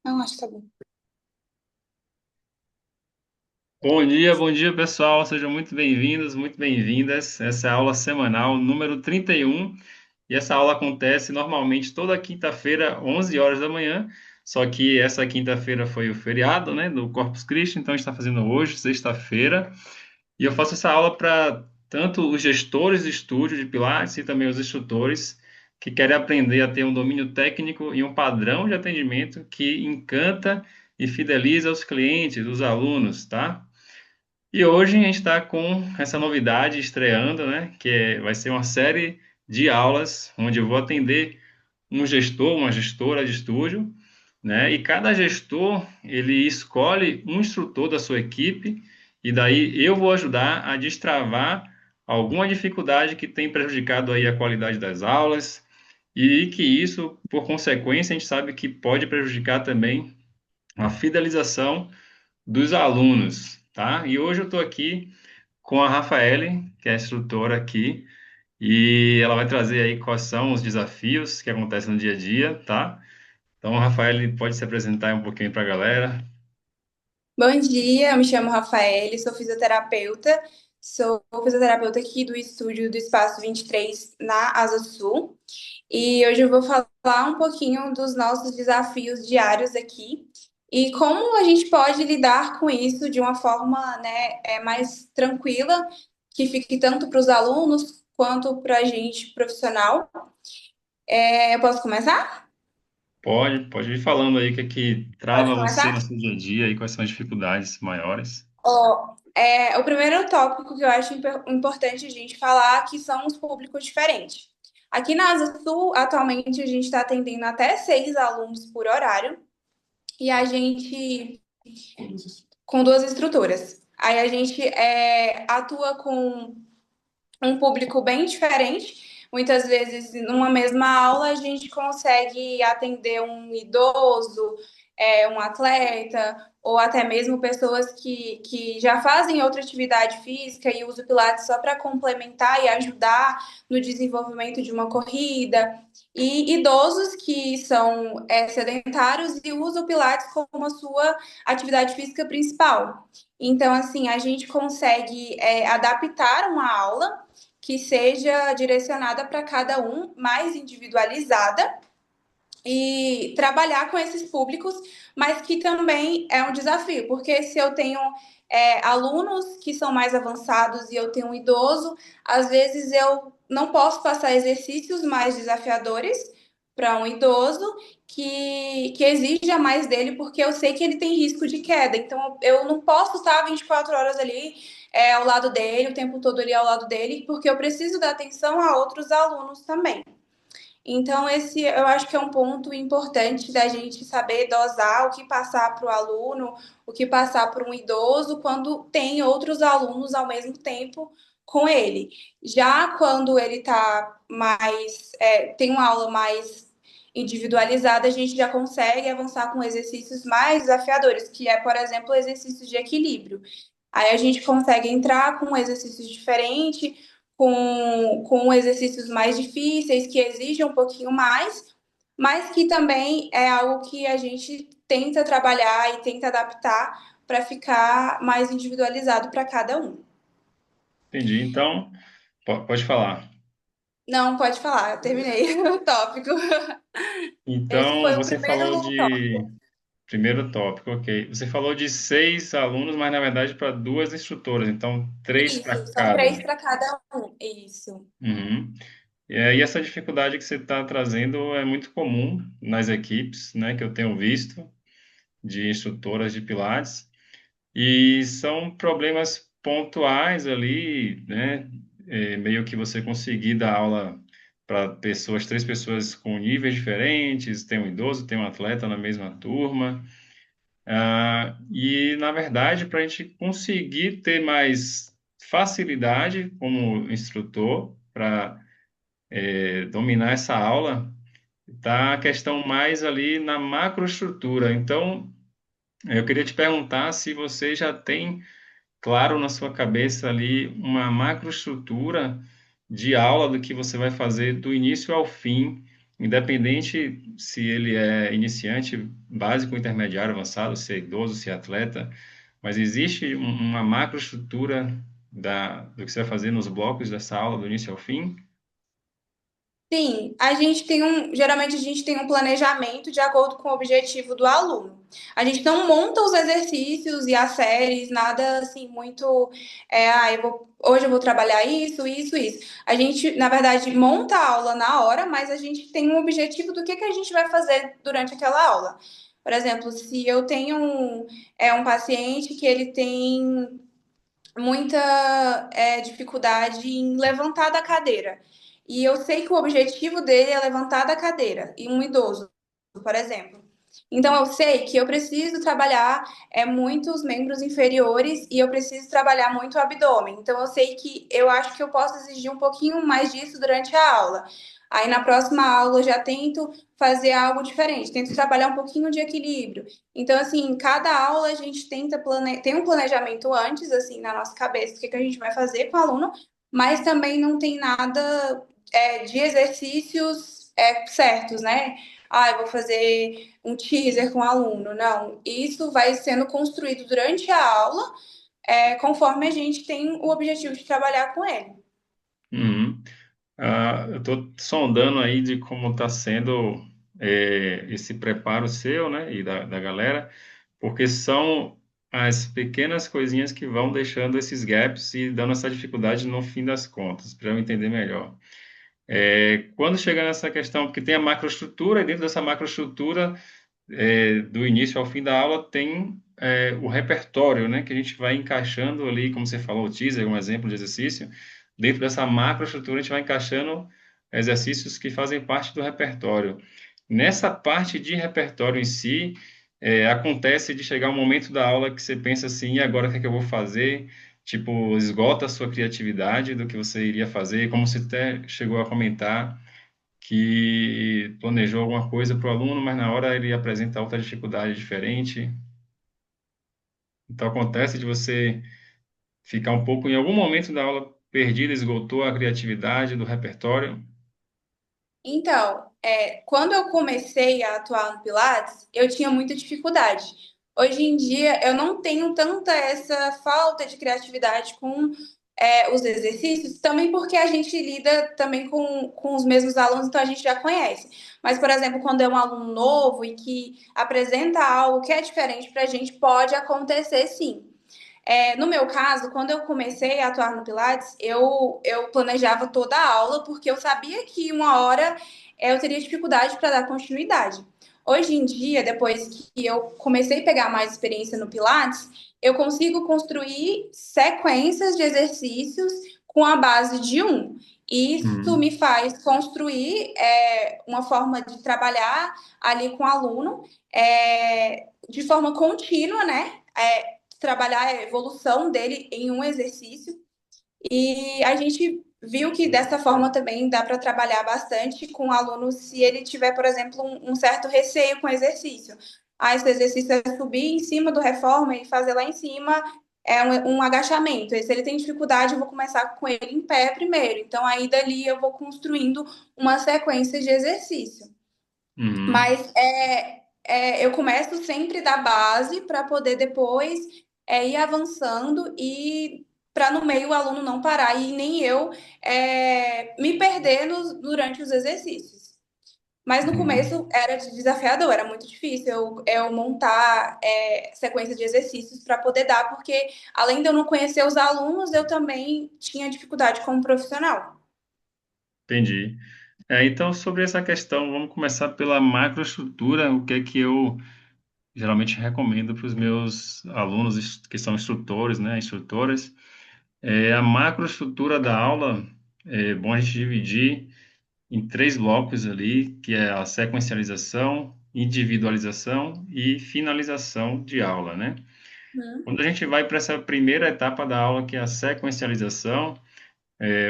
Não, acho que tá bom. Bom dia pessoal, sejam muito bem-vindos, muito bem-vindas. Essa é a aula semanal número 31 e essa aula acontece normalmente toda quinta-feira, 11 horas da manhã. Só que essa quinta-feira foi o feriado, né, do Corpus Christi, então a gente está fazendo hoje, sexta-feira, e eu faço essa aula para tanto os gestores de estúdio de Pilates e também os instrutores que querem aprender a ter um domínio técnico e um padrão de atendimento que encanta e fideliza os clientes, os alunos, tá? E hoje a gente está com essa novidade estreando, né? Vai ser uma série de aulas onde eu vou atender um gestor, uma gestora de estúdio, né? E cada gestor ele escolhe um instrutor da sua equipe e daí eu vou ajudar a destravar alguma dificuldade que tem prejudicado aí a qualidade das aulas e que isso, por consequência, a gente sabe que pode prejudicar também a fidelização dos alunos, tá? E hoje eu estou aqui com a Rafaele, que é a instrutora aqui, e ela vai trazer aí quais são os desafios que acontecem no dia a dia, tá? Então, a Rafaele pode se apresentar um pouquinho para a galera. Bom dia, eu me chamo Rafaele, sou fisioterapeuta. Sou fisioterapeuta aqui do estúdio do Espaço 23 na Asa Sul. E hoje eu vou falar um pouquinho dos nossos desafios diários aqui e como a gente pode lidar com isso de uma forma, né, mais tranquila, que fique tanto para os alunos quanto para a gente profissional. Eu posso começar? Pode ir falando aí o que é que Pode trava você no começar? seu dia a dia e quais são as dificuldades maiores. O primeiro tópico que eu acho importante a gente falar que são os públicos diferentes. Aqui na Asa Sul, atualmente, a gente está atendendo até 6 alunos por horário e a gente, com 2 instrutoras. Aí a gente atua com um público bem diferente. Muitas vezes, numa mesma aula, a gente consegue atender um idoso, um atleta, ou até mesmo pessoas que já fazem outra atividade física e usam o Pilates só para complementar e ajudar no desenvolvimento de uma corrida. E idosos que são sedentários e usam o Pilates como a sua atividade física principal. Então, assim, a gente consegue adaptar uma aula que seja direcionada para cada um, mais individualizada e trabalhar com esses públicos, mas que também é um desafio, porque se eu tenho alunos que são mais avançados e eu tenho um idoso, às vezes eu não posso passar exercícios mais desafiadores para um idoso que exija mais dele, porque eu sei que ele tem risco de queda. Então, eu não posso estar 24 horas ali ao lado dele, o tempo todo ali ao lado dele, porque eu preciso dar atenção a outros alunos também. Então, esse eu acho que é um ponto importante da gente saber dosar o que passar para o aluno, o que passar para um idoso, quando tem outros alunos ao mesmo tempo com ele. Já quando ele está tem uma aula mais individualizada, a gente já consegue avançar com exercícios mais desafiadores, que é, por exemplo, exercícios de equilíbrio. Aí a gente consegue entrar com exercícios diferentes, com exercícios mais difíceis, que exigem um pouquinho mais, mas que também é algo que a gente tenta trabalhar e tenta adaptar para ficar mais individualizado para cada um. Entendi. Então, pode falar. Não, pode falar, eu terminei o tópico. Esse Então, foi o você falou primeiro tópico. de primeiro tópico, ok. Você falou de 6 alunos, mas na verdade para duas instrutoras, então três para Isso, são cada. 3 para cada um. Isso. Uhum. E essa dificuldade que você está trazendo é muito comum nas equipes, né, que eu tenho visto de instrutoras de Pilates, e são problemas pontuais ali, né, meio que você conseguir dar aula para pessoas, três pessoas com níveis diferentes, tem um idoso, tem um atleta na mesma turma, e na verdade, para a gente conseguir ter mais facilidade como instrutor para dominar essa aula, tá a questão mais ali na macroestrutura. Então, eu queria te perguntar se você já tem claro na sua cabeça ali uma macroestrutura de aula do que você vai fazer do início ao fim, independente se ele é iniciante, básico, intermediário, avançado, se é idoso, se é atleta, mas existe uma macroestrutura do que você vai fazer nos blocos dessa aula, do início ao fim? Sim, a gente tem geralmente a gente tem um planejamento de acordo com o objetivo do aluno. A gente não monta os exercícios e as séries, nada assim muito, hoje eu vou trabalhar isso, isso, isso. A gente, na verdade, monta a aula na hora, mas a gente tem um objetivo do que a gente vai fazer durante aquela aula. Por exemplo, se eu tenho um paciente que ele tem muita dificuldade em levantar da cadeira. E eu sei que o objetivo dele é levantar da cadeira, e um idoso, por exemplo. Então eu sei que eu preciso trabalhar muito os membros inferiores e eu preciso trabalhar muito o abdômen. Então eu sei que eu acho que eu posso exigir um pouquinho mais disso durante a aula. Aí na próxima aula eu já tento fazer algo diferente, tento trabalhar um pouquinho de equilíbrio. Então, assim, cada aula a gente tenta tem um planejamento antes, assim, na nossa cabeça, o que a gente vai fazer com o aluno, mas também não tem nada de exercícios certos, né? Ah, eu vou fazer um teaser com o aluno. Não, isso vai sendo construído durante a aula, conforme a gente tem o objetivo de trabalhar com ele. Uhum. Eu estou sondando aí de como está sendo esse preparo seu, né, e da galera, porque são as pequenas coisinhas que vão deixando esses gaps e dando essa dificuldade no fim das contas, para eu entender melhor. Quando chega nessa questão, porque tem a macroestrutura, e dentro dessa macroestrutura, do início ao fim da aula, tem o repertório, né, que a gente vai encaixando ali, como você falou, o teaser, um exemplo de exercício. Dentro dessa macroestrutura, a gente vai encaixando exercícios que fazem parte do repertório. Nessa parte de repertório em si, acontece de chegar um momento da aula que você pensa assim, e agora o que é que eu vou fazer? Tipo, esgota a sua criatividade do que você iria fazer, como você até chegou a comentar que planejou alguma coisa para o aluno, mas na hora ele apresenta outra dificuldade diferente. Então acontece de você ficar um pouco, em algum momento da aula, perdido, esgotou a criatividade do repertório. Então, quando eu comecei a atuar no Pilates, eu tinha muita dificuldade. Hoje em dia, eu não tenho tanta essa falta de criatividade com os exercícios, também porque a gente lida também com os mesmos alunos, então a gente já conhece. Mas, por exemplo, quando é um aluno novo e que apresenta algo que é diferente para a gente, pode acontecer sim. No meu caso, quando eu comecei a atuar no Pilates, eu planejava toda a aula, porque eu sabia que uma hora eu teria dificuldade para dar continuidade. Hoje em dia, depois que eu comecei a pegar mais experiência no Pilates, eu consigo construir sequências de exercícios com a base de um. Isso Uhum. me faz construir uma forma de trabalhar ali com o aluno de forma contínua, né? Trabalhar a evolução dele em um exercício. E a gente viu que dessa forma também dá para trabalhar bastante com o aluno se ele tiver, por exemplo, um certo receio com o exercício. Ah, esse exercício é subir em cima do reforma e fazer lá em cima um agachamento. E se ele tem dificuldade, eu vou começar com ele em pé primeiro. Então, aí dali eu vou construindo uma sequência de exercício. Uhum. Mas eu começo sempre da base para poder depois ir avançando e para no meio o aluno não parar e nem eu me perder durante os exercícios. Mas no Uhum. começo era desafiador, era muito difícil eu montar sequência de exercícios para poder dar, porque além de eu não conhecer os alunos, eu também tinha dificuldade como profissional. Entendi. Então, sobre essa questão, vamos começar pela macroestrutura, o que é que eu geralmente recomendo para os meus alunos que são instrutores, né, instrutoras. A macroestrutura da aula, é bom a gente dividir em três blocos ali, que é a sequencialização, individualização e finalização de aula, né? Uhum. Quando a gente vai para essa primeira etapa da aula, que é a sequencialização,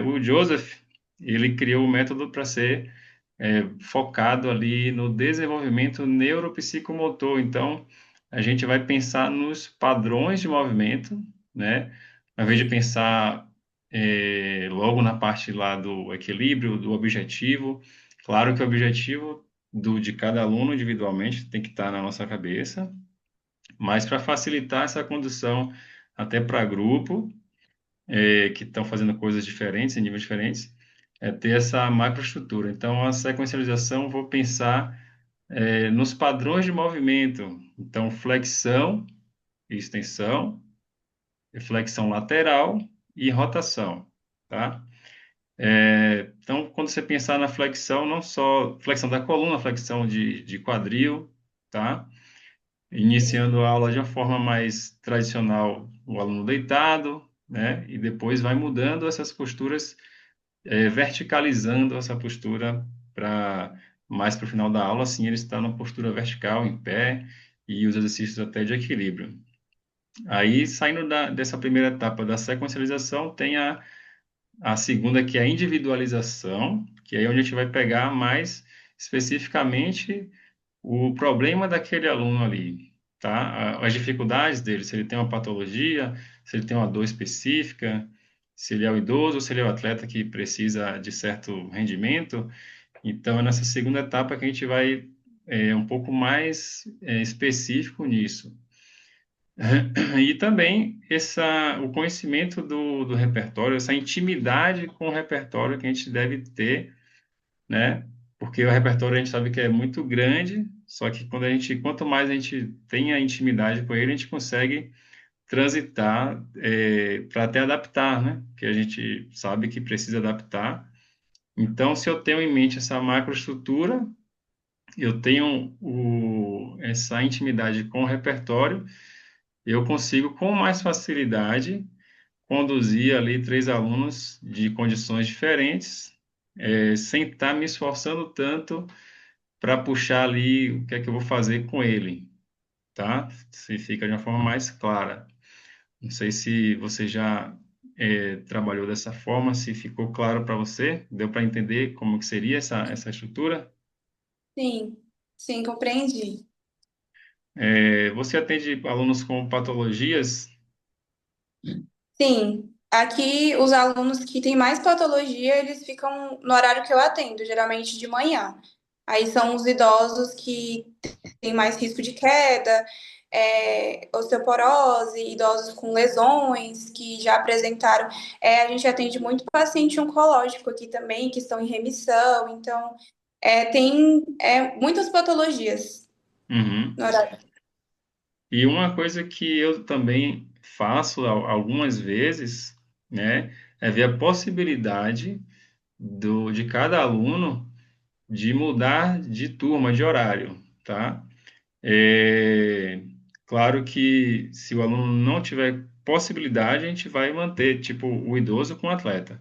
o Joseph, ele criou o método para ser focado ali no desenvolvimento neuropsicomotor. Então, a gente vai pensar nos padrões de movimento, né? Ao invés de pensar logo na parte lá do equilíbrio, do objetivo, Claro que o objetivo de cada aluno individualmente tem que estar na nossa cabeça, mas para facilitar essa condução até para grupo, que estão fazendo coisas diferentes, em níveis diferentes, é ter essa macroestrutura. Então, a sequencialização, vou pensar nos padrões de movimento. Então, flexão e extensão, flexão lateral e rotação, tá? Então, quando você pensar na flexão, não só flexão da coluna, flexão de quadril, tá? Iniciando a aula de uma forma mais tradicional, o aluno deitado, né? E depois vai mudando essas posturas, verticalizando essa postura para mais para o final da aula, assim ele está numa postura vertical, em pé, e os exercícios até de equilíbrio. Aí, saindo dessa primeira etapa da sequencialização, tem a segunda, que é a individualização, que é onde a gente vai pegar mais especificamente o problema daquele aluno ali, tá? As dificuldades dele, se ele tem uma patologia, se ele tem uma dor específica, se ele é o idoso ou se ele é o atleta que precisa de certo rendimento. Então, é nessa segunda etapa que a gente vai um pouco mais específico nisso. E também o conhecimento do repertório, essa intimidade com o repertório que a gente deve ter, né? Porque o repertório a gente sabe que é muito grande, só que quanto mais a gente tem a intimidade com ele, a gente consegue transitar para até adaptar, né? Que a gente sabe que precisa adaptar. Então, se eu tenho em mente essa macroestrutura, eu tenho essa intimidade com o repertório, eu consigo com mais facilidade conduzir ali três alunos de condições diferentes, sem estar me esforçando tanto para puxar ali o que é que eu vou fazer com ele, tá? Se fica de uma forma mais clara. Não sei se você já trabalhou dessa forma, se ficou claro para você, deu para entender como que seria essa estrutura? Sim, sim, compreendi. Você atende alunos com patologias? Sim, aqui os alunos que têm mais patologia, eles ficam no horário que eu atendo, geralmente de manhã. Aí são os idosos que têm mais risco de queda, osteoporose, idosos com lesões que já apresentaram. A gente atende muito paciente oncológico aqui também, que estão em remissão. Então, tem muitas patologias Uhum. no horário. E uma coisa que eu também faço algumas vezes, né, é ver a possibilidade de cada aluno de mudar de turma, de horário, tá? É, claro que se o aluno não tiver possibilidade, a gente vai manter, tipo, o idoso com o atleta.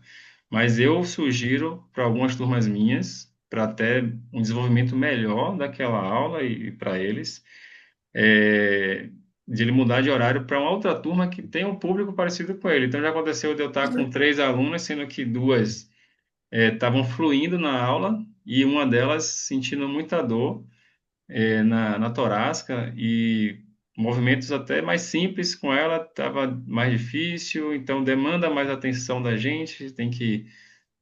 Mas eu sugiro para algumas turmas minhas, para ter um desenvolvimento melhor daquela aula e para eles, é, de ele mudar de horário para uma outra turma que tem um público parecido com ele. Então já aconteceu de eu estar com três alunas, sendo que duas estavam fluindo na aula e uma delas sentindo muita dor na torácica e movimentos até mais simples com ela estava mais difícil, então demanda mais atenção da gente, tem que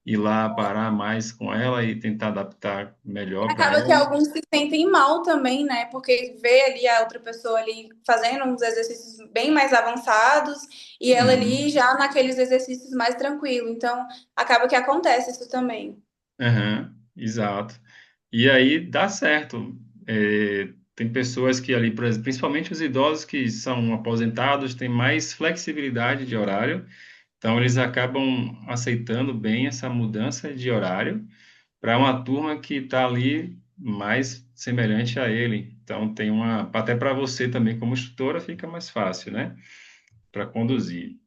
ir lá parar mais com ela e tentar adaptar melhor para Acaba que ela. alguns se sentem mal também, né? Porque vê ali a outra pessoa ali fazendo uns exercícios bem mais avançados e ela ali Uhum. já naqueles exercícios mais tranquilo. Então, acaba que acontece isso também. Aham, exato. E aí dá certo. Tem pessoas que ali, por exemplo, principalmente os idosos que são aposentados, têm mais flexibilidade de horário, então eles acabam aceitando bem essa mudança de horário para uma turma que está ali mais semelhante a ele. Então tem até para você também como instrutora fica mais fácil, né? Para conduzir.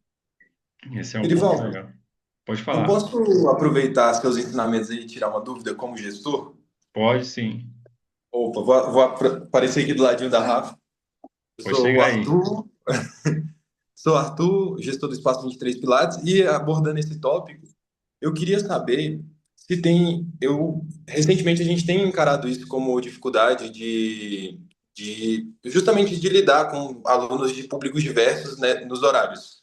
Esse é um ponto Edivaldo, legal. Pode eu falar. posso aproveitar seus ensinamentos aí e tirar uma dúvida como gestor? Pode sim. Opa, vou aparecer aqui do ladinho da Rafa. Eu Pode sou o chegar aí. Arthur, sou o Arthur, gestor do Espaço 23 Pilates, e abordando esse tópico, eu queria saber se tem. Recentemente a gente tem encarado isso como dificuldade justamente de lidar com alunos de públicos diversos, né, nos horários.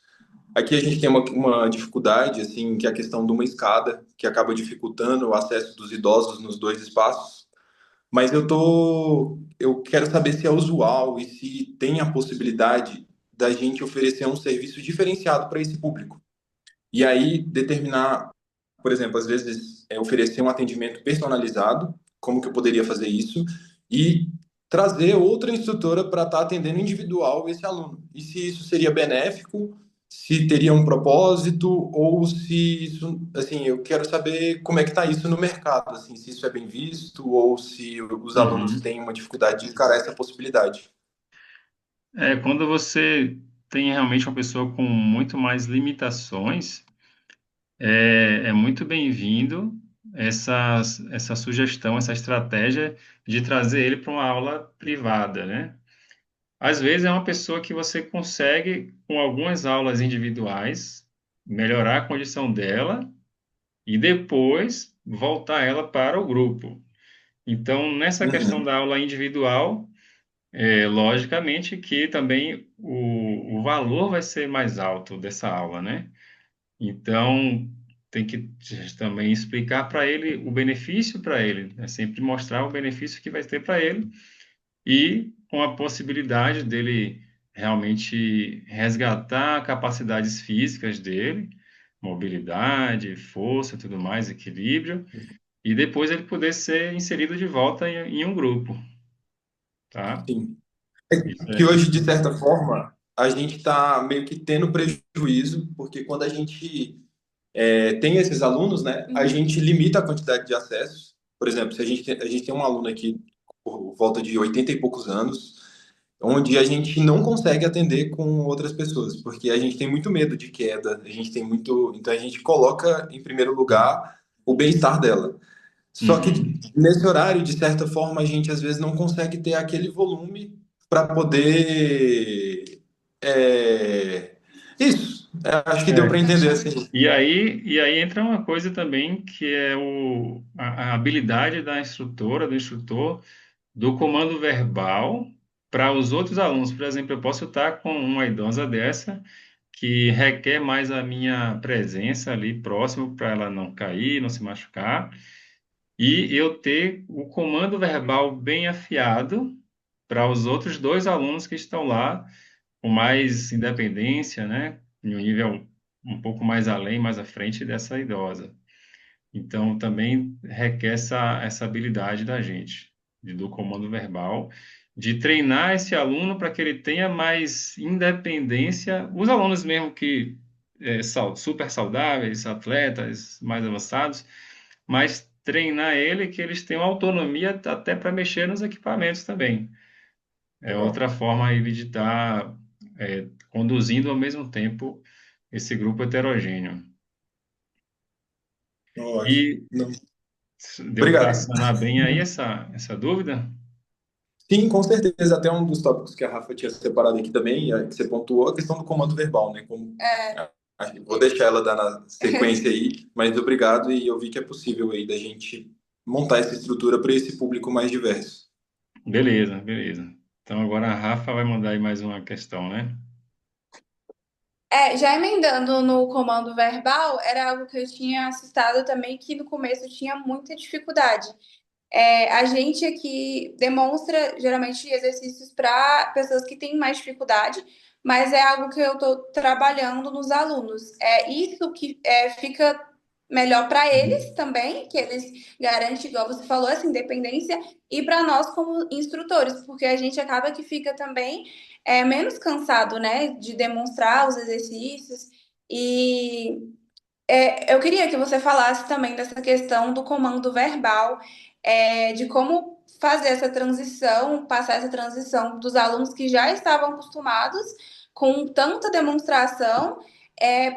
Aqui a gente tem uma dificuldade, assim, que é a questão de uma escada, que acaba dificultando o acesso dos idosos nos dois espaços. Mas eu quero saber se é usual e se tem a possibilidade da gente oferecer um serviço diferenciado para esse público. E aí determinar, por exemplo, às vezes oferecer um atendimento personalizado, como que eu poderia fazer isso, e trazer outra instrutora para estar atendendo individual esse aluno. E se isso seria benéfico, se teria um propósito, ou se isso, assim, eu quero saber como é que está isso no mercado, assim, se isso é bem visto, ou se os alunos Uhum. têm uma dificuldade de encarar essa possibilidade. Quando você tem realmente uma pessoa com muito mais limitações, é muito bem-vindo essa sugestão, essa estratégia de trazer ele para uma aula privada, né? Às vezes é uma pessoa que você consegue, com algumas aulas individuais, melhorar a condição dela e depois voltar ela para o grupo. Então, nessa questão Uhum, da aula individual, logicamente que também o valor vai ser mais alto dessa aula, né? Então, tem que também explicar para ele o benefício para ele, é sempre mostrar o benefício que vai ter para ele e com a possibilidade dele realmente resgatar capacidades físicas dele, mobilidade, força, tudo mais, equilíbrio, e depois ele poder ser inserido de volta em um grupo, tá? sim. Isso Que hoje, isso de certa forma, a gente está meio que tendo prejuízo, porque quando a gente tem esses alunos, né, a Uhum. gente limita a quantidade de acessos. Por exemplo, se a gente tem um aluno aqui por volta de 80 e poucos anos, onde a gente não consegue atender com outras pessoas, porque a gente tem muito medo de queda, a gente tem muito, então a gente coloca em primeiro lugar o bem-estar dela. Só que Uhum. nesse horário, de certa forma, a gente às vezes não consegue ter aquele volume para poder. é, Isso. Acho que deu para É. entender assim. E aí entra uma coisa também que é a habilidade da instrutora, do instrutor, do comando verbal para os outros alunos. Por exemplo, eu posso estar com uma idosa dessa que requer mais a minha presença ali próximo para ela não cair, não se machucar, e eu ter o comando verbal bem afiado para os outros dois alunos que estão lá com mais independência, né, em um nível um pouco mais além, mais à frente dessa idosa. Então, também requer essa habilidade da gente, do comando verbal, de treinar esse aluno para que ele tenha mais independência. Os alunos mesmo que super saudáveis, atletas mais avançados, mas treinar ele que eles tenham autonomia até para mexer nos equipamentos também. É Legal. outra forma ele de estar conduzindo ao mesmo tempo esse grupo heterogêneo. Ótimo. E Não. deu para Obrigado. sanar bem aí essa dúvida? Sim, com certeza. Até um dos tópicos que a Rafa tinha separado aqui também, que você pontuou, a questão do comando verbal, né? Como, É. vou deixar ela dar na sequência aí, mas obrigado e eu vi que é possível aí da gente montar essa estrutura para esse público mais diverso. Beleza, beleza. Então agora a Rafa vai mandar aí mais uma questão, né? Já emendando no comando verbal, era algo que eu tinha citado também, que no começo eu tinha muita dificuldade. A gente aqui demonstra geralmente exercícios para pessoas que têm mais dificuldade, mas é algo que eu estou trabalhando nos alunos. É isso que fica melhor para eles também, que eles garantem, igual você falou, essa independência, e para nós como instrutores, porque a gente acaba que fica também menos cansado, né, de demonstrar os exercícios. E eu queria que você falasse também dessa questão do comando verbal, de como fazer essa transição, passar essa transição dos alunos que já estavam acostumados com tanta demonstração,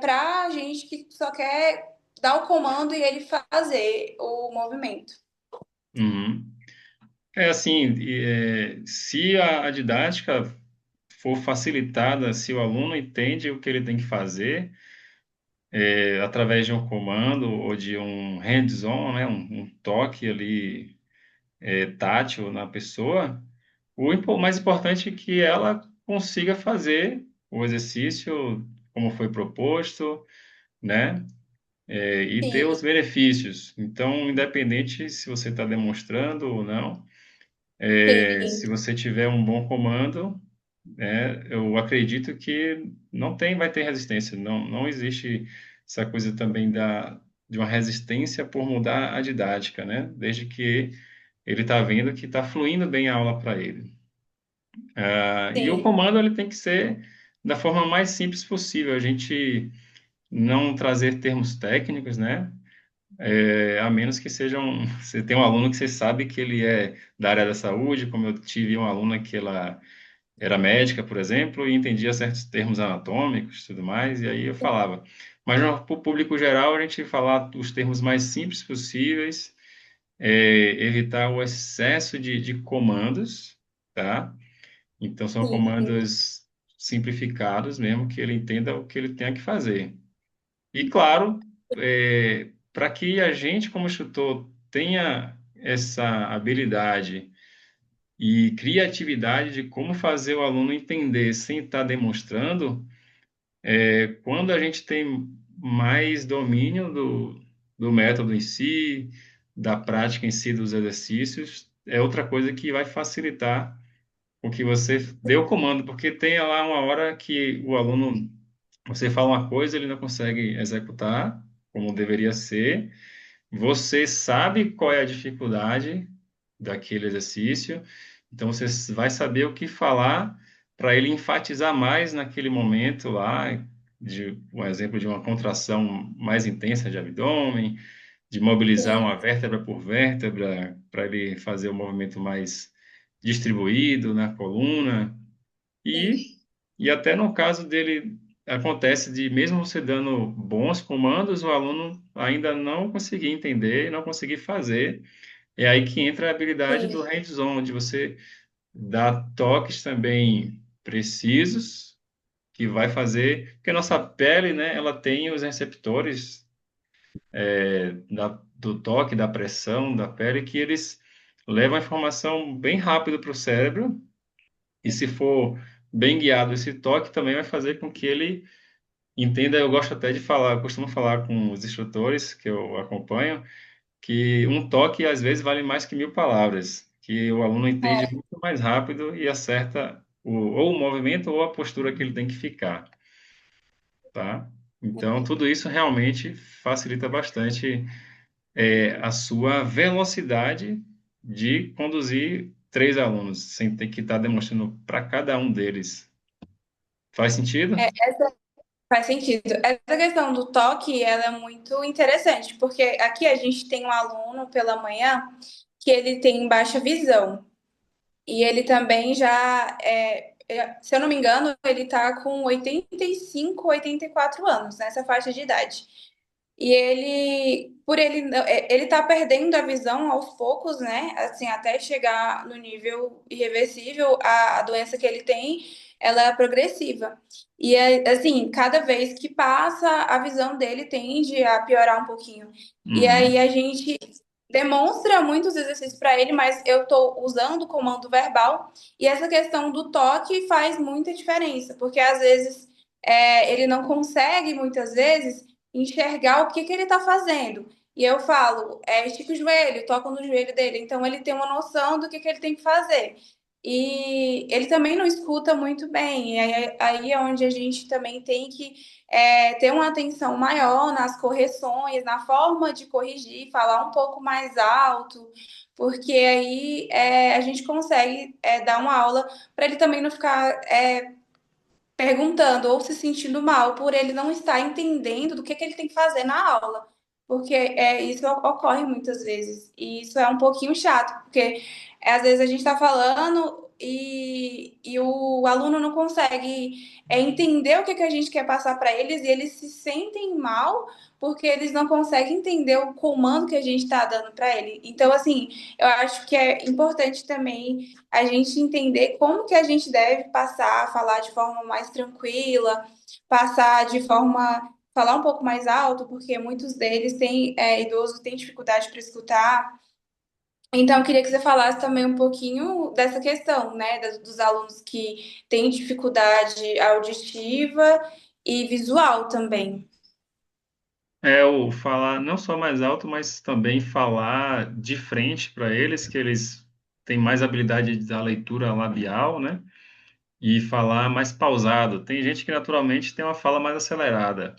para a gente que só quer dar o comando e ele fazer o movimento. Uhum. É assim, se a didática for facilitada, se o aluno entende o que ele tem que fazer, através de um comando ou de um hands-on, né, um toque ali tátil na pessoa, mais importante é que ela consiga fazer o exercício como foi proposto, né? E ter Sim, os benefícios. Então, independente se você está demonstrando ou não, se sim, você tiver um bom comando, eu acredito que não tem, vai ter resistência. Não, não existe essa coisa também de uma resistência por mudar a didática, né? Desde que ele está vendo que está fluindo bem a aula para ele. E o sim, comando ele tem que ser da forma mais simples possível. A gente não trazer termos técnicos, né? A menos que sejam. Você tem um aluno que você sabe que ele é da área da saúde, como eu tive uma aluna que ela era médica, por exemplo, e entendia certos termos anatômicos e tudo mais, e aí eu falava. Mas para o público geral, a gente falar os termos mais simples possíveis, evitar o excesso de comandos, tá? Então, são sim, comandos simplificados mesmo, que ele entenda o que ele tem que fazer. E, claro, para que a gente, como instrutor, tenha essa habilidade e criatividade de como fazer o aluno entender sem estar demonstrando, quando a gente tem mais domínio do método em si, da prática em si dos exercícios, é outra coisa que vai facilitar o que você deu o comando, porque tem lá uma hora que o aluno, você fala uma coisa, ele não consegue executar como deveria ser, você sabe qual é a dificuldade daquele exercício, então você vai saber o que falar para ele enfatizar mais naquele momento lá, de um exemplo de uma contração mais intensa de abdômen, de mobilizar uma sim, vértebra por vértebra, para ele fazer o movimento mais distribuído na coluna. sim, E até no caso dele, acontece de, mesmo você dando bons comandos, o aluno ainda não conseguir entender, não conseguir fazer. É aí que entra a habilidade do sim, hands-on, de você dar toques também precisos, que vai fazer. Porque a nossa pele, né, ela tem os receptores do toque, da pressão da pele, que eles levam a informação bem rápido para o cérebro. E se for bem guiado esse toque, também vai fazer com que ele entenda. Eu gosto até de falar, eu costumo falar com os instrutores que eu acompanho, que um toque às vezes vale mais que 1.000 palavras, que o aluno entende é, muito mais rápido e acerta ou o movimento ou a postura que ele tem que ficar, tá? Então, tudo isso realmente facilita bastante a sua velocidade de conduzir 3 alunos, sem ter que estar demonstrando para cada um deles. Faz sentido? essa faz sentido. Essa questão do toque, ela é muito interessante, porque aqui a gente tem um aluno pela manhã que ele tem baixa visão. E ele também se eu não me engano, ele tá com 85, 84 anos, nessa faixa de idade. E ele tá perdendo a visão aos poucos, né? Assim, até chegar no nível irreversível, a doença que ele tem, ela é progressiva. E assim, cada vez que passa, a visão dele tende a piorar um pouquinho. E aí Uhum. a gente demonstra muitos exercícios para ele, mas eu estou usando o comando verbal, e essa questão do toque faz muita diferença, porque às vezes ele não consegue, muitas vezes, enxergar o que que ele está fazendo. E eu falo, estica o joelho, toca no joelho dele. Então ele tem uma noção do que ele tem que fazer. E ele também não escuta muito bem. E aí é onde a gente também tem que ter uma atenção maior nas correções, na forma de corrigir, falar um pouco mais alto, porque aí a gente consegue dar uma aula para ele também não ficar perguntando ou se sentindo mal por ele não estar entendendo do que ele tem que fazer na aula. Porque isso ocorre muitas vezes. E isso é um pouquinho chato, porque às vezes a gente está falando e o aluno não consegue entender o que a gente quer passar para eles e eles se sentem mal porque eles não conseguem entender o comando que a gente está dando para ele. Então, assim, eu acho que é importante também a gente entender como que a gente deve passar, falar de forma mais tranquila, passar de forma, falar um pouco mais alto, porque muitos deles têm, idosos têm dificuldade para escutar. Então, eu queria que você falasse também um pouquinho dessa questão, né, dos alunos que têm dificuldade auditiva e visual também. É o falar não só mais alto, mas também falar de frente para eles, que eles têm mais habilidade da leitura labial, né? E falar mais pausado. Tem gente que naturalmente tem uma fala mais acelerada.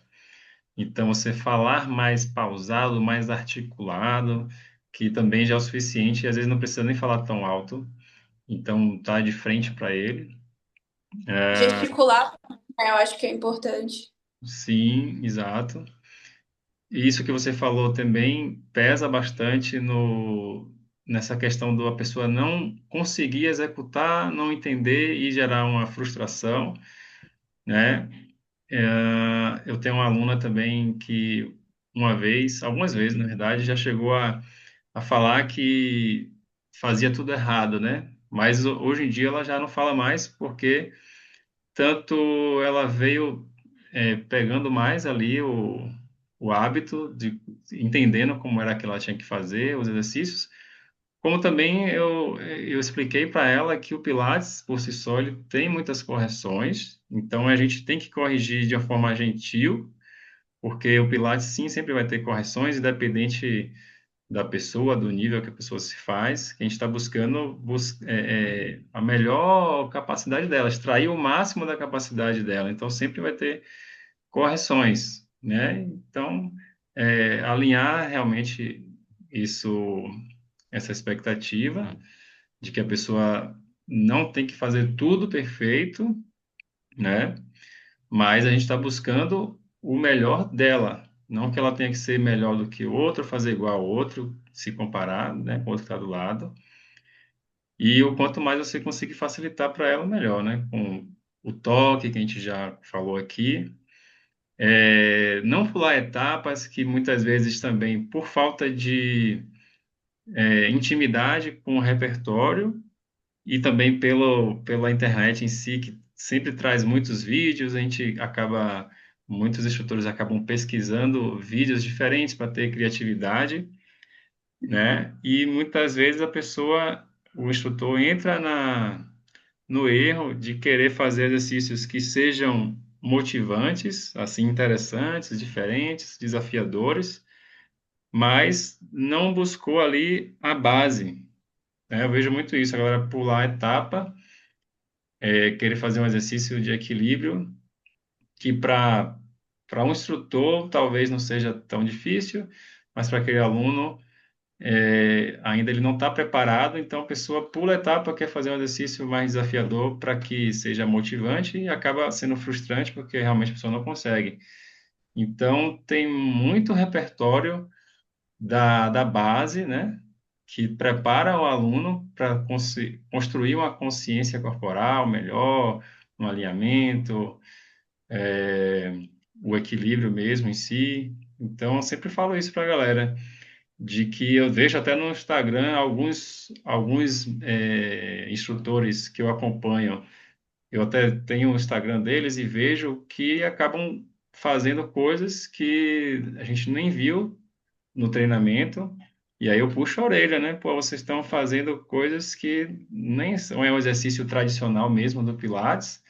Então, você falar mais pausado, mais articulado, que também já é o suficiente, e às vezes não precisa nem falar tão alto. Então, tá de frente para ele. Gesticular, né, eu acho que é importante. Sim, exato. E isso que você falou também pesa bastante no, nessa questão da pessoa não conseguir executar, não entender e gerar uma frustração, né? Eu tenho uma aluna também que uma vez, algumas vezes, na verdade, já chegou a falar que fazia tudo errado, né? Mas hoje em dia ela já não fala mais porque tanto ela veio pegando mais ali o hábito de entendendo como era que ela tinha que fazer os exercícios, como também eu expliquei para ela que o Pilates, por si só, ele tem muitas correções, então a gente tem que corrigir de uma forma gentil, porque o Pilates, sim, sempre vai ter correções, independente da pessoa, do nível que a pessoa se faz, que a gente está buscando a melhor capacidade dela, extrair o máximo da capacidade dela. Então, sempre vai ter correções, né? Então, alinhar realmente isso, essa expectativa de que a pessoa não tem que fazer tudo perfeito, né? Mas a gente está buscando o melhor dela, não que ela tenha que ser melhor do que o outro, fazer igual ao outro, se comparar, né, com o outro que está do lado. E o quanto mais você conseguir facilitar para ela, melhor, né? Com o toque que a gente já falou aqui. Não pular etapas que muitas vezes também, por falta de intimidade com o repertório e também pela internet em si, que sempre traz muitos vídeos, a gente acaba, muitos instrutores acabam pesquisando vídeos diferentes para ter criatividade, né? E muitas vezes a pessoa, o instrutor entra no erro de querer fazer exercícios que sejam motivantes, assim, interessantes, diferentes, desafiadores, mas não buscou ali a base, né? Eu vejo muito isso, a galera pular a etapa, querer fazer um exercício de equilíbrio que para um instrutor talvez não seja tão difícil, mas para aquele aluno ainda ele não está preparado, então a pessoa pula a etapa, quer fazer um exercício mais desafiador para que seja motivante e acaba sendo frustrante porque realmente a pessoa não consegue. Então tem muito repertório da base, né? Que prepara o aluno para construir uma consciência corporal melhor, um alinhamento, é, o equilíbrio mesmo em si. Então, eu sempre falo isso para a galera, de que eu vejo até no Instagram alguns instrutores que eu acompanho. Eu até tenho o Instagram deles e vejo que acabam fazendo coisas que a gente nem viu no treinamento. E aí eu puxo a orelha, né? Pô, vocês estão fazendo coisas que nem são é um exercício tradicional mesmo do Pilates,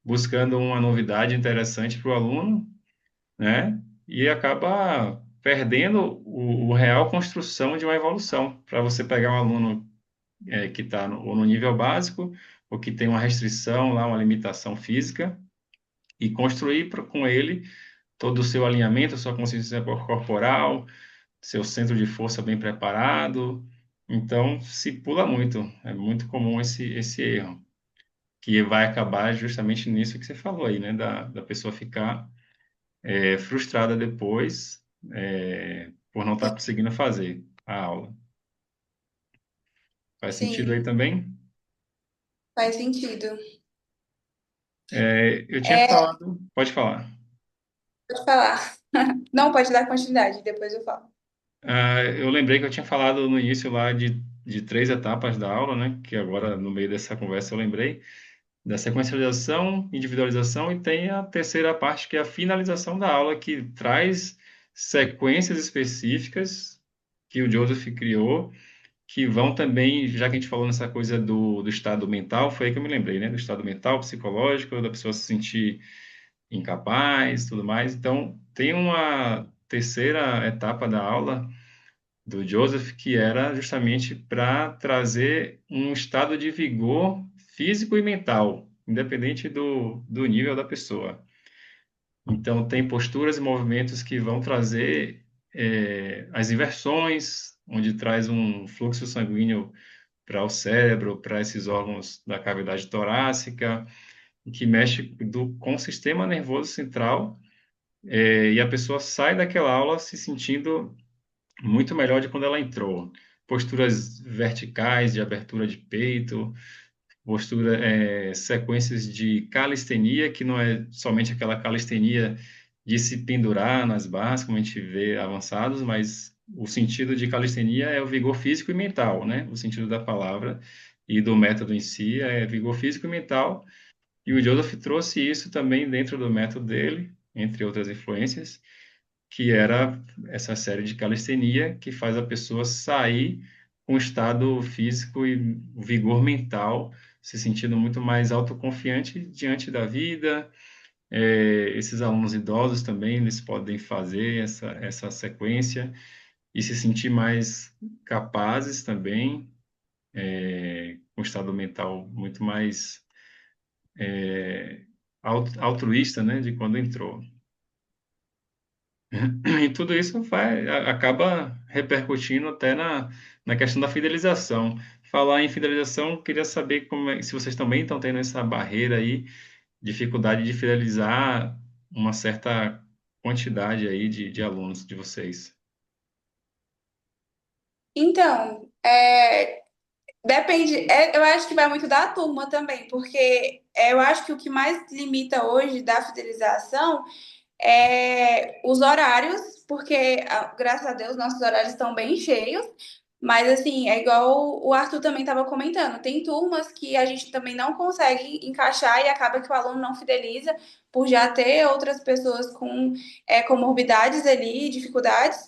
buscando uma novidade interessante para o aluno, né? E acaba perdendo o real construção de uma evolução. Para você pegar um aluno que está ou no nível básico, ou que tem uma restrição lá, uma limitação física, e construir com ele todo o seu alinhamento, a sua consciência corporal, seu centro de força bem preparado. Então, se pula muito. É muito comum esse erro, que vai acabar justamente nisso que você falou aí, né? Da pessoa ficar frustrada depois, por não estar conseguindo fazer a aula. Faz sentido aí Sim, também? faz sentido. Eu tinha É, falado, pode falar. pode falar. Não, pode dar continuidade, depois eu falo. Eu lembrei que eu tinha falado no início lá de três etapas da aula, né? Que agora, no meio dessa conversa, eu lembrei da sequencialização, individualização e tem a terceira parte, que é a finalização da aula, que traz sequências específicas que o Joseph criou, que vão também, já que a gente falou nessa coisa do estado mental, foi aí que eu me lembrei, né? Do estado mental, psicológico, da pessoa se sentir incapaz, tudo mais. Então, tem uma terceira etapa da aula do Joseph que era justamente para trazer um estado de vigor físico e mental, independente do nível da pessoa. Então, tem posturas e movimentos que vão trazer as inversões, onde traz um fluxo sanguíneo para o cérebro, para esses órgãos da cavidade torácica, que mexe com o sistema nervoso central, e a pessoa sai daquela aula se sentindo muito melhor de quando ela entrou. Posturas verticais de abertura de peito, sequências de calistenia, que não é somente aquela calistenia de se pendurar nas barras, como a gente vê avançados, mas o sentido de calistenia é o vigor físico e mental, né? O sentido da palavra e do método em si é vigor físico e mental. E o Joseph trouxe isso também dentro do método dele, entre outras influências, que era essa série de calistenia que faz a pessoa sair com estado físico e vigor mental, se sentindo muito mais autoconfiante diante da vida. Esses alunos idosos também, eles podem fazer essa sequência e se sentir mais capazes também, com estado mental muito mais altruísta, né, de quando entrou. E tudo isso acaba repercutindo até na questão da fidelização. Falar em fidelização, queria saber se vocês também estão tendo essa barreira aí, dificuldade de fidelizar uma certa quantidade aí de alunos de vocês. Então, depende, eu acho que vai muito da turma também, porque eu acho que o que mais limita hoje da fidelização os horários, porque graças a Deus nossos horários estão bem cheios, mas assim, é igual o Arthur também estava comentando, tem turmas que a gente também não consegue encaixar e acaba que o aluno não fideliza por já ter outras pessoas com comorbidades ali, dificuldades,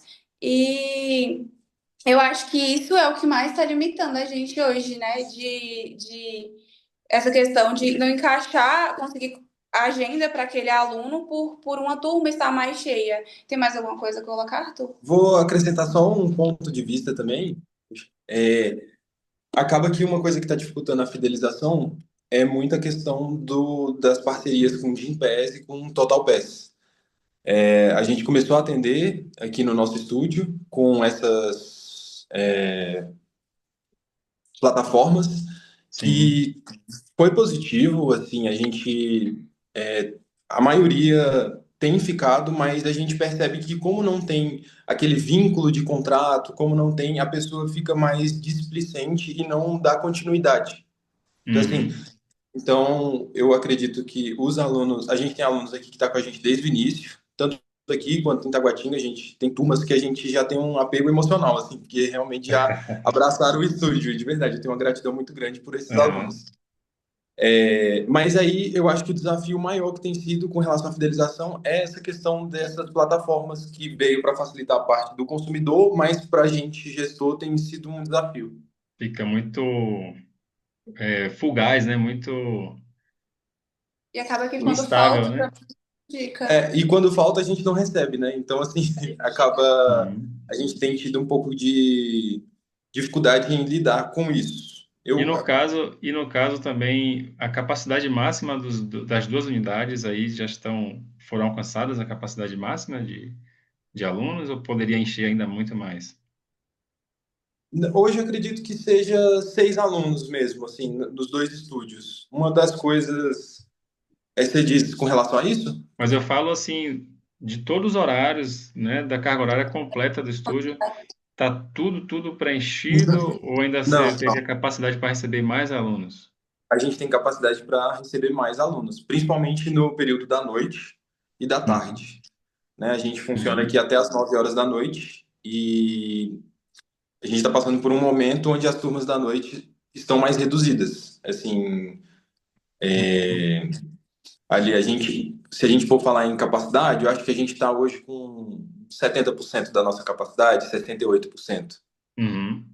e eu acho que isso é o que mais está limitando a gente hoje, né? De essa questão de não encaixar, conseguir a agenda para aquele aluno por uma turma estar mais cheia. Tem mais alguma coisa a colocar, Arthur? Vou acrescentar só um ponto de vista também. É, acaba que uma coisa que está dificultando a fidelização é muita questão das parcerias com o Gympass e com o Total Pass. A gente começou a atender aqui no nosso estúdio com essas plataformas Sim. que foi positivo, assim, a maioria tem ficado, mas a gente percebe que como não tem aquele vínculo de contrato, como não tem, a pessoa fica mais displicente e não dá continuidade. Então, assim, Uhum. então eu acredito que os alunos, a gente tem alunos aqui que está com a gente desde o início, tanto aqui quanto em Taguatinga, a gente tem turmas que a gente já tem um apego emocional, assim, porque realmente já abraçaram o estúdio, de verdade, eu tenho uma gratidão muito grande por esses Aham. alunos. Mas aí eu acho que o desafio maior que tem sido com relação à fidelização é essa questão dessas plataformas que veio para facilitar a parte do consumidor, mas para a gente, gestor, tem sido um desafio. Fica muito fugaz, né? Muito E acaba que quando instável, falta, né? dica. E quando falta, a gente não recebe, né? Então, assim, acaba. Uhum. A gente tem tido um pouco de dificuldade em lidar com isso. E no caso também, a capacidade máxima das duas unidades aí foram alcançadas a capacidade máxima de alunos ou poderia encher ainda muito mais? Hoje eu acredito que seja 6 alunos mesmo, assim, nos dois estúdios. Uma das coisas. Você diz com relação a isso? Mas eu falo assim, de todos os horários, né, da carga horária completa do estúdio, tá tudo preenchido ou ainda Não, você teria capacidade para receber mais alunos? a gente tem capacidade para receber mais alunos, principalmente no período da noite e da Uhum. tarde, né? A gente funciona aqui Uhum. até as 9 horas da noite e a gente está passando por um momento onde as turmas da noite estão mais reduzidas. Assim, ali se a gente for falar em capacidade, eu acho que a gente está hoje com 70% da nossa capacidade, 68%. Uhum.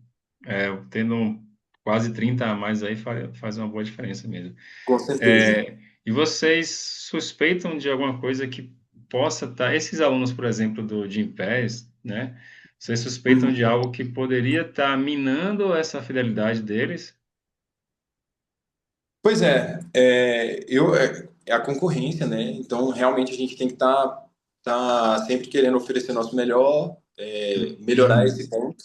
Tendo quase 30 a mais aí faz uma boa diferença mesmo. Com certeza. E vocês suspeitam de alguma coisa que possa estar, esses alunos, por exemplo, do Gympass, né? Vocês suspeitam de Uhum. algo que poderia estar minando essa fidelidade deles? Pois é a concorrência, né? Então, realmente, a gente tem que tá sempre querendo oferecer nosso melhor, melhorar esse Uhum, ponto.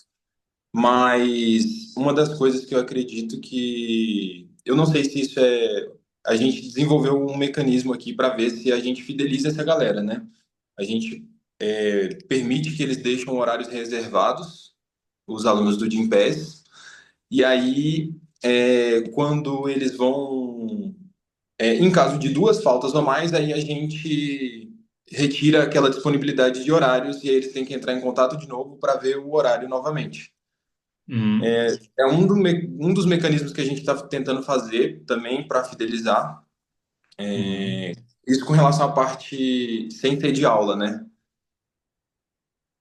Mas uma das coisas que eu acredito que. Eu não sei se isso é. A gente desenvolveu um mecanismo aqui para ver se a gente fideliza essa galera, né? A gente permite que eles deixem horários reservados, os alunos do Gympass, e aí, quando eles vão. Em caso de duas faltas ou mais, aí a gente retira aquela disponibilidade de horários e aí eles têm que entrar em contato de novo para ver o horário novamente. uhum, É um dos mecanismos que a gente está tentando fazer também para fidelizar. uhum. Isso com relação à parte sem ter de aula, né?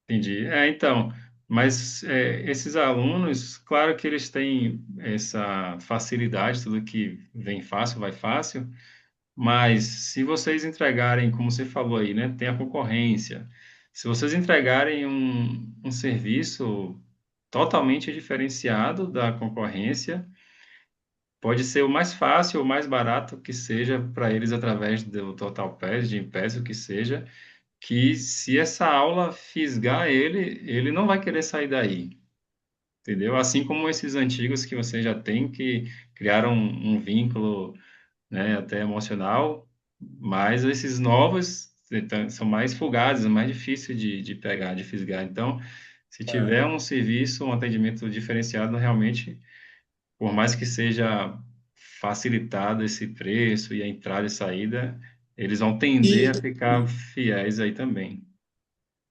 Entendi. Então, mas esses alunos, claro que eles têm essa facilidade, tudo que vem fácil, vai fácil, mas se vocês entregarem, como você falou aí, né, tem a concorrência. Se vocês entregarem um serviço totalmente diferenciado da concorrência, pode ser o mais fácil ou mais barato que seja para eles através do Total Pass, de Gympass, o que seja, que se essa aula fisgar ele, ele não vai querer sair daí, entendeu? Assim como esses antigos que você já tem, que criaram um vínculo, né, até emocional, mas esses novos então, são mais fugazes, mais difíceis de pegar, de fisgar. Então, se tiver um serviço, um atendimento diferenciado, realmente, por mais que seja facilitado esse preço e a entrada e saída, eles vão tender E a ficar fiéis aí também.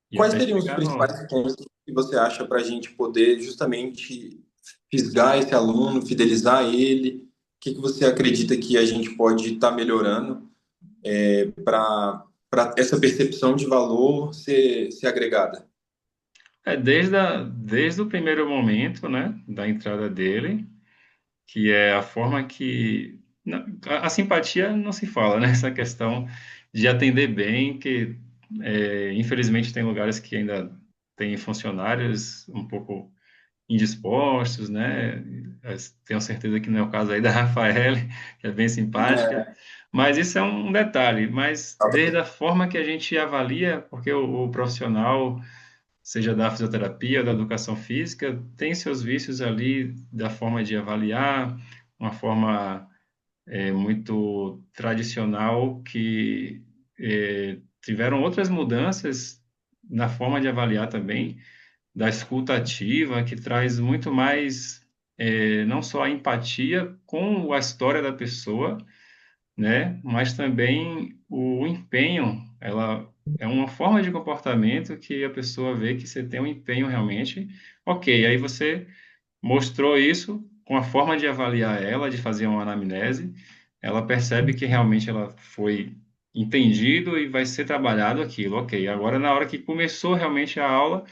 E quais até seriam os chegar no. principais pontos que você acha para a gente poder justamente fisgar esse aluno, fidelizar ele? O que você acredita que a gente pode estar melhorando para essa percepção de valor ser agregada? Desde o primeiro momento, né, da entrada dele, que é a forma que. A simpatia não se fala, né? Essa questão de atender bem, que infelizmente tem lugares que ainda tem funcionários um pouco indispostos, né? Tenho certeza que não é o caso aí da Rafael, que é bem simpática, mas isso é um detalhe. Mas desde a forma que a gente avalia, porque o profissional, seja da fisioterapia ou da educação física, tem seus vícios ali da forma de avaliar, uma forma muito tradicional que tiveram outras mudanças na forma de avaliar também da escuta ativa, que traz muito mais, não só a empatia com a história da pessoa, né, mas também o empenho. Ela é uma forma de comportamento que a pessoa vê que você tem um empenho realmente. Ok, aí você mostrou isso com a forma de avaliar ela, de fazer uma anamnese, ela percebe que realmente ela foi entendido e vai ser trabalhado aquilo. Ok, agora na hora que começou realmente a aula,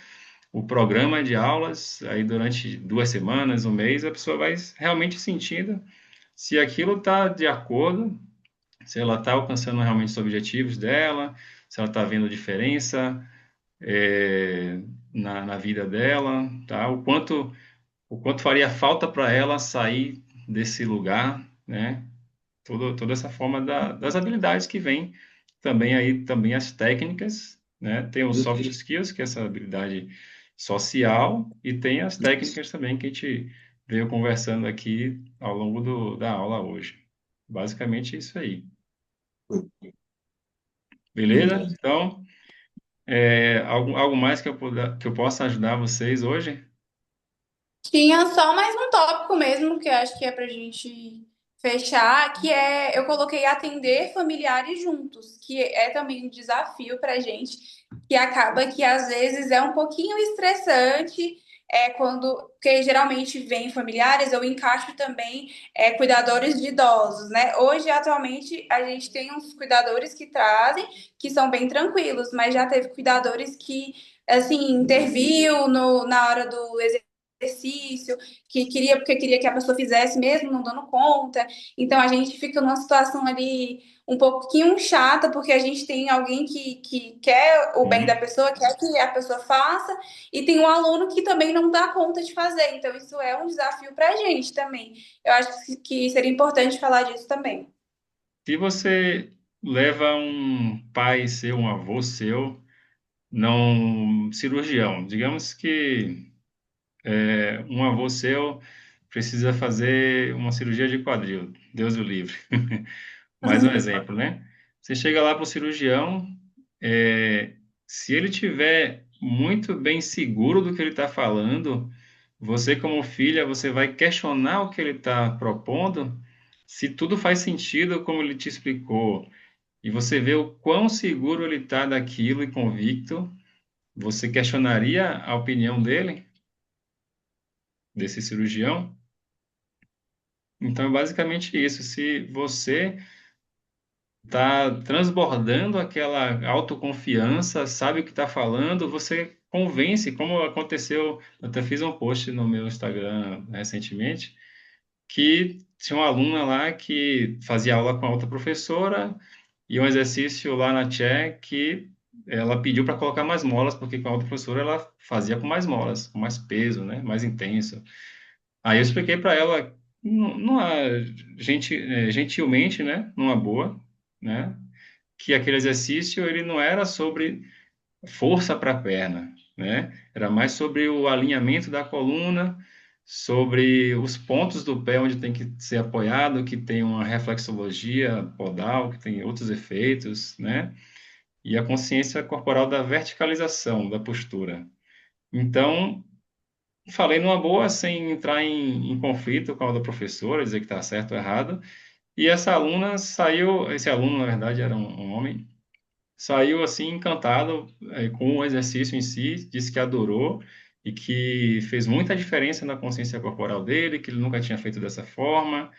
o programa de aulas, aí durante 2 semanas, um mês, a pessoa vai realmente sentindo se aquilo está de acordo, se ela está alcançando realmente os objetivos dela, se ela está vendo diferença na vida dela, tá? O quanto faria falta para ela sair desse lugar, né? Toda essa forma das habilidades que vem também aí, também as técnicas, né? Tem os soft skills, que é essa habilidade social, e tem as técnicas também que a gente veio conversando aqui ao longo da aula hoje. Basicamente isso aí. Beleza? Entendo. Então, algo mais que eu possa ajudar vocês hoje? Tinha só mais um tópico mesmo, que eu acho que é pra gente fechar, que é eu coloquei atender familiares juntos, que é também um desafio pra gente, que acaba que às vezes é um pouquinho estressante, porque geralmente vem familiares, eu encaixo também cuidadores de idosos, né? Hoje, atualmente, a gente tem uns cuidadores que trazem, que são bem tranquilos, mas já teve cuidadores que, assim, interviu na hora do exercício, que queria porque queria que a pessoa fizesse mesmo não dando conta. Então a gente fica numa situação ali um pouquinho chata, porque a gente tem alguém que quer o bem da Sim. pessoa, quer que a pessoa faça, e tem um aluno que também não dá conta de fazer. Então isso é um desafio para a gente também. Eu acho que seria importante falar disso também. Se você leva um pai seu, um avô seu, não cirurgião, digamos que um avô seu precisa fazer uma cirurgia de quadril, Deus o livre. Mais um exemplo, né? Você chega lá para o cirurgião, é, se ele tiver muito bem seguro do que ele está falando, você como filha, você vai questionar o que ele está propondo, se tudo faz sentido como ele te explicou, e você vê o quão seguro ele está daquilo e convicto, você questionaria a opinião dele, desse cirurgião? Então, é basicamente isso. Se você está transbordando aquela autoconfiança, sabe o que está falando, você convence, como aconteceu, eu até fiz um post no meu Instagram recentemente, que tinha uma aluna lá que fazia aula com a outra professora e um exercício lá na Tché que ela pediu para colocar mais molas, porque com a outra professora ela fazia com mais molas, com mais peso, né, mais intenso. Aí eu expliquei para ela, gentilmente, né, numa boa, né, que aquele exercício ele não era sobre força para a perna, né? Era mais sobre o alinhamento da coluna, sobre os pontos do pé onde tem que ser apoiado, que tem uma reflexologia podal, que tem outros efeitos, né? E a consciência corporal da verticalização da postura. Então, falei numa boa, sem entrar em conflito com a da professora, dizer que está certo ou errado. E essa aluna saiu, esse aluno, na verdade, era um homem, saiu assim encantado com o exercício em si, disse que adorou e que fez muita diferença na consciência corporal dele, que ele nunca tinha feito dessa forma,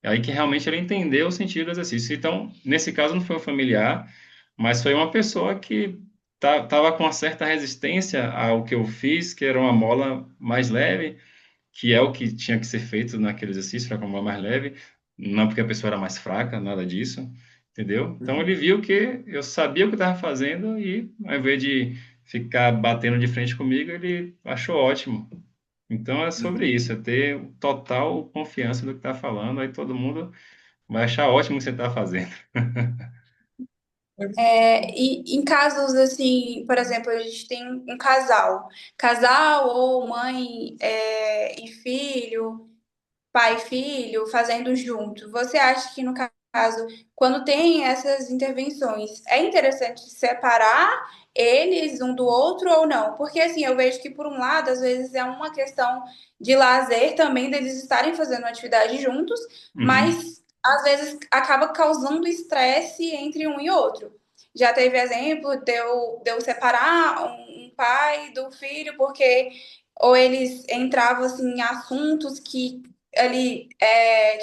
aí que realmente ele entendeu o sentido do exercício. Então, nesse caso não foi um familiar, mas foi uma pessoa que estava com uma certa resistência ao que eu fiz, que era uma mola mais leve, que é o que tinha que ser feito naquele exercício, para uma mais leve, não porque a pessoa era mais fraca, nada disso, entendeu? Então ele viu que eu sabia o que estava fazendo e, ao invés de ficar batendo de frente comigo, ele achou ótimo. Então é sobre Uhum. isso, é ter total confiança no que está falando, aí todo mundo vai achar ótimo o que você está fazendo. E em casos assim, por exemplo, a gente tem um casal ou mãe e filho, pai e filho fazendo junto. Você acha que no caso, quando tem essas intervenções, é interessante separar eles um do outro ou não? Porque assim, eu vejo que por um lado, às vezes é uma questão de lazer também deles estarem fazendo atividade juntos, Uhum. mas às vezes acaba causando estresse entre um e outro. Já teve exemplo de eu separar um pai do filho porque ou eles entravam assim, em assuntos que ele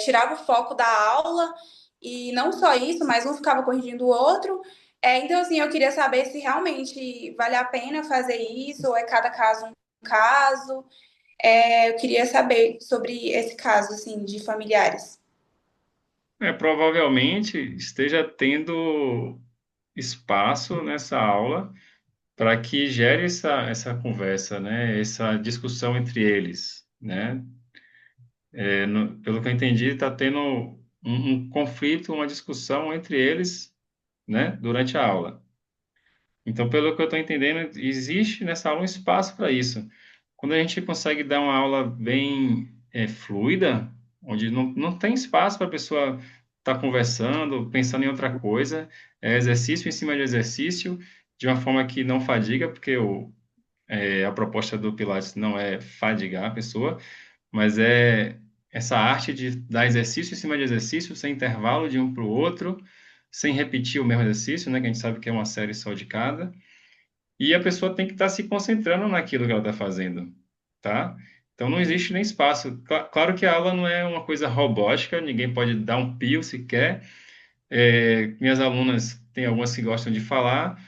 tirava o foco da aula e não só isso, mas um ficava corrigindo o outro. Então, assim, eu queria saber se realmente vale a pena fazer isso ou é cada caso um caso. Eu queria saber sobre esse caso, assim, de familiares. Provavelmente esteja tendo espaço nessa aula para que gere essa conversa, né? Essa discussão entre eles, né? Pelo que eu entendi, está tendo um conflito, uma discussão entre eles, né? Durante a aula. Então, pelo que eu estou entendendo, existe nessa aula um espaço para isso. Quando a gente consegue dar uma aula bem fluida, onde não tem espaço para a pessoa estar conversando, pensando em outra coisa, é exercício em cima de exercício, de uma forma que não fadiga, porque a proposta do Pilates não é fadigar a pessoa, mas é essa arte de dar exercício em cima de exercício, sem intervalo de um para o outro, sem repetir o mesmo exercício, né, que a gente sabe que é uma série só de cada, e a pessoa tem que estar se concentrando naquilo que ela está fazendo, tá? Então não existe nem espaço. Claro que a aula não é uma coisa robótica, ninguém pode dar um pio sequer. Minhas alunas, tem algumas que gostam de falar,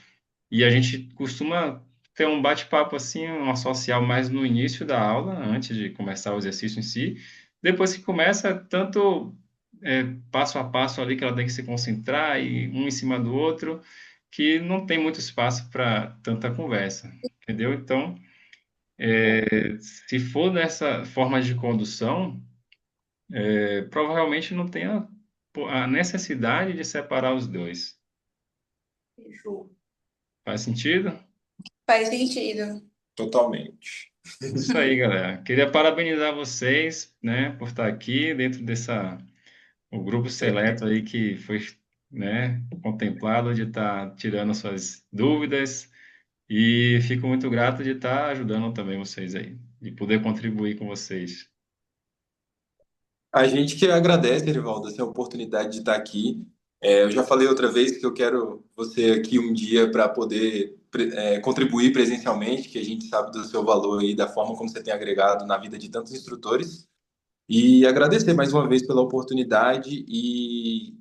e a gente costuma ter um bate-papo assim, uma social mais no início da aula, antes de começar o exercício em si. Depois que começa, tanto passo a passo ali que ela tem que se concentrar e um em cima do outro, que não tem muito espaço para tanta conversa, entendeu? Então, se for nessa forma de condução, provavelmente não tem a necessidade de separar os dois. Fechou. Faz sentido? Faz sentido. Totalmente. Isso aí, galera. Queria parabenizar vocês, né, por estar aqui dentro o grupo seleto aí que foi, né, contemplado de estar tirando suas dúvidas e fico muito grato de estar ajudando também vocês aí, de poder contribuir com vocês. A gente que agradece, Erivaldo, essa oportunidade de estar aqui. Eu já falei outra vez que eu quero você aqui um dia para poder contribuir presencialmente, que a gente sabe do seu valor e da forma como você tem agregado na vida de tantos instrutores. E agradecer mais uma vez pela oportunidade e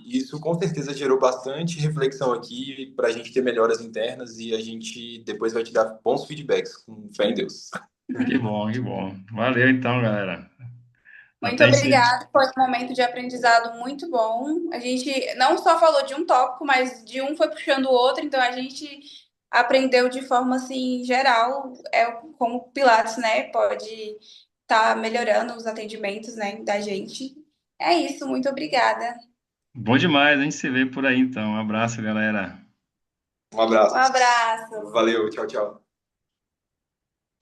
isso com certeza gerou bastante reflexão aqui para a gente ter melhoras internas e a gente depois vai te dar bons feedbacks, com fé em Deus. Que bom, que bom. Valeu então, galera. Muito Até esse. obrigada, foi um momento de aprendizado muito bom. A gente não só falou de um tópico, mas de um foi puxando o outro, então a gente aprendeu de forma assim geral, como o Pilates, né, pode estar melhorando os atendimentos, né, da gente. É isso, muito obrigada. Bom demais, a gente se vê por aí então. Um abraço, galera. Um Um abraço. abraço. Valeu, tchau, tchau.